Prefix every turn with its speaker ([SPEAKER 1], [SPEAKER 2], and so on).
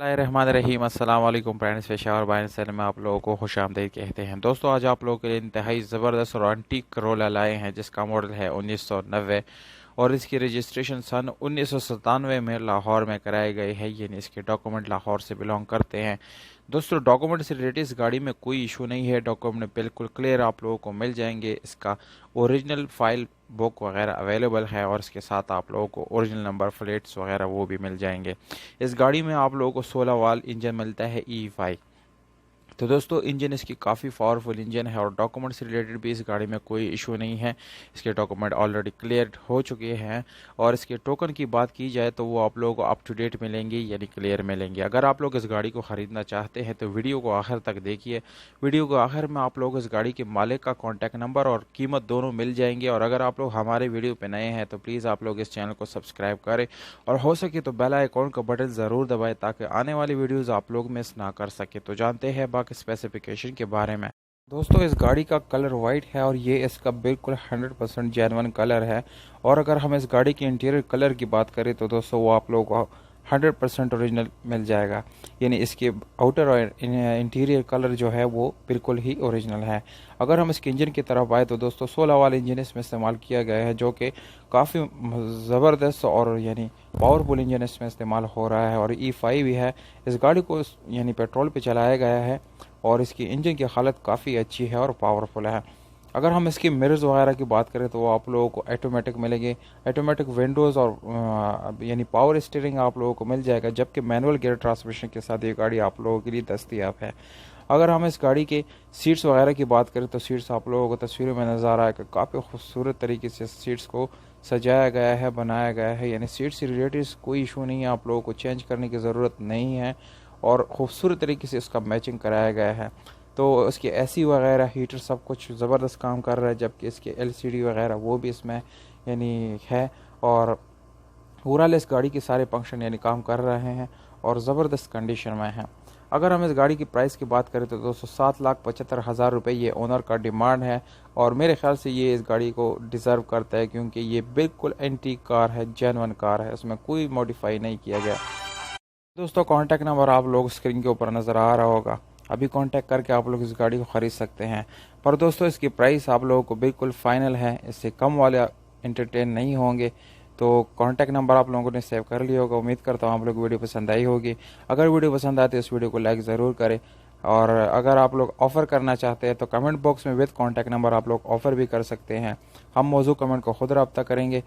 [SPEAKER 1] रहीम अस्सलाम वालेकुम फ्रेंड्स, पेशावर बाइन चैनल में आप लोगों को खुशामदीद कहते हैं। दोस्तों, आज आप लोगों के लिए इंतहाई ज़बरदस्त और एंटीक करोला लाए हैं जिसका मॉडल है 1990 और इसकी रजिस्ट्रेशन सन 1997 में लाहौर में कराई गई है। यानी इसके डॉक्यूमेंट लाहौर से बिलोंग करते हैं। दोस्तों, डॉक्यूमेंट से रिलेटेड इस गाड़ी में कोई इशू नहीं है। डॉक्यूमेंट बिल्कुल क्लियर आप लोगों को मिल जाएंगे। इसका ओरिजिनल फाइल बुक वगैरह अवेलेबल है और इसके साथ आप लोगों को ओरिजिनल नंबर प्लेट्स वगैरह वो भी मिल जाएंगे। इस गाड़ी में आप लोगों को 16 वाल इंजन मिलता है E5। तो दोस्तों, इंजन इसकी काफ़ी पावरफुल इंजन है और डॉक्यूमेंट से रिलेटेड भी इस गाड़ी में कोई इशू नहीं है। इसके डॉक्यूमेंट ऑलरेडी क्लियर हो चुके हैं और इसके टोकन की बात की जाए तो वो आप लोगों को अप टू डेट मिलेंगे, यानी क्लियर मिलेंगे। अगर आप लोग इस गाड़ी को ख़रीदना चाहते हैं तो वीडियो को आखिर तक देखिए। वीडियो को आखिर में आप लोग इस गाड़ी के मालिक का कॉन्टैक्ट नंबर और कीमत दोनों मिल जाएंगे। और अगर आप लोग हमारे वीडियो पर नए हैं तो प्लीज़ आप लोग इस चैनल को सब्सक्राइब करें और हो सके तो बेल आइकॉन का बटन ज़रूर दबाएं ताकि आने वाली वीडियोज़ आप लोग मिस ना कर सके। तो जानते हैं बाकी स्पेसिफिकेशन के बारे में। दोस्तों, इस गाड़ी का कलर वाइट है और ये इसका बिल्कुल 100% जेन्युइन कलर है। और अगर हम इस गाड़ी के इंटीरियर कलर की बात करें तो दोस्तों वो आप लोगों को 100% ओरिजिनल मिल जाएगा। यानी इसके आउटर और इंटीरियर कलर जो है वो बिल्कुल ही ओरिजिनल है। अगर हम इसके इंजन की तरफ आए तो दोस्तों 16 वाला इंजन इसमें इस्तेमाल किया गया है जो कि काफ़ी ज़बरदस्त और यानी पावरफुल इंजन इसमें इस्तेमाल हो रहा है और E5 भी है। इस गाड़ी को यानी पेट्रोल पे चलाया गया है और इसकी इंजन की हालत काफ़ी अच्छी है और पावरफुल है। अगर हम इसकी मिरर्स वगैरह की बात करें तो वो आप लोगों को ऑटोमेटिक मिलेंगे। ऑटोमेटिक विंडोज़ और यानी पावर स्टीयरिंग आप लोगों को मिल जाएगा, जबकि मैनुअल गियर ट्रांसमिशन के साथ ये गाड़ी आप लोगों के लिए दस्तयाब है। अगर हम इस गाड़ी के सीट्स वगैरह की बात करें तो सीट्स आप लोगों को तस्वीरों में नज़र आ रहा है कि काफ़ी खूबसूरत तरीके से सीट्स को सजाया गया है, बनाया गया है। यानी सीट से रिलेटेड कोई इशू नहीं है, आप लोगों को चेंज करने की ज़रूरत नहीं है और ख़ूबसूरत तरीके से इसका मैचिंग कराया गया है। तो इसके एसी वगैरह हीटर सब कुछ ज़बरदस्त काम कर रहा है, जबकि इसके एलसीडी वगैरह वो भी इसमें यानी है और ओवरऑल इस गाड़ी के सारे फंक्शन यानी काम कर रहे हैं और ज़बरदस्त कंडीशन में है। अगर हम इस गाड़ी की प्राइस की बात करें तो दोस्तों 7,75,000 रुपये ये ओनर का डिमांड है और मेरे ख्याल से ये इस गाड़ी को डिज़र्व करता है, क्योंकि ये बिल्कुल एंटीक कार है, जेन्युइन कार है, उसमें कोई मॉडिफाई नहीं किया गया। दोस्तों, कॉन्टैक्ट नंबर आप लोग स्क्रीन के ऊपर नज़र आ रहा होगा। अभी कांटेक्ट करके आप लोग इस गाड़ी को ख़रीद सकते हैं। पर दोस्तों, इसकी प्राइस आप लोगों को बिल्कुल फाइनल है, इससे कम वाले इंटरटेन नहीं होंगे। तो कांटेक्ट नंबर आप लोगों ने सेव कर लिया होगा। उम्मीद करता हूँ आप लोग वीडियो पसंद आई होगी। अगर वीडियो पसंद आए तो इस वीडियो को लाइक ज़रूर करें और अगर आप लोग ऑफ़र करना चाहते हैं तो कमेंट बॉक्स में विद कांटेक्ट नंबर आप लोग ऑफ़र भी कर सकते हैं। हम मौजूद कमेंट को खुद रब्ता करेंगे।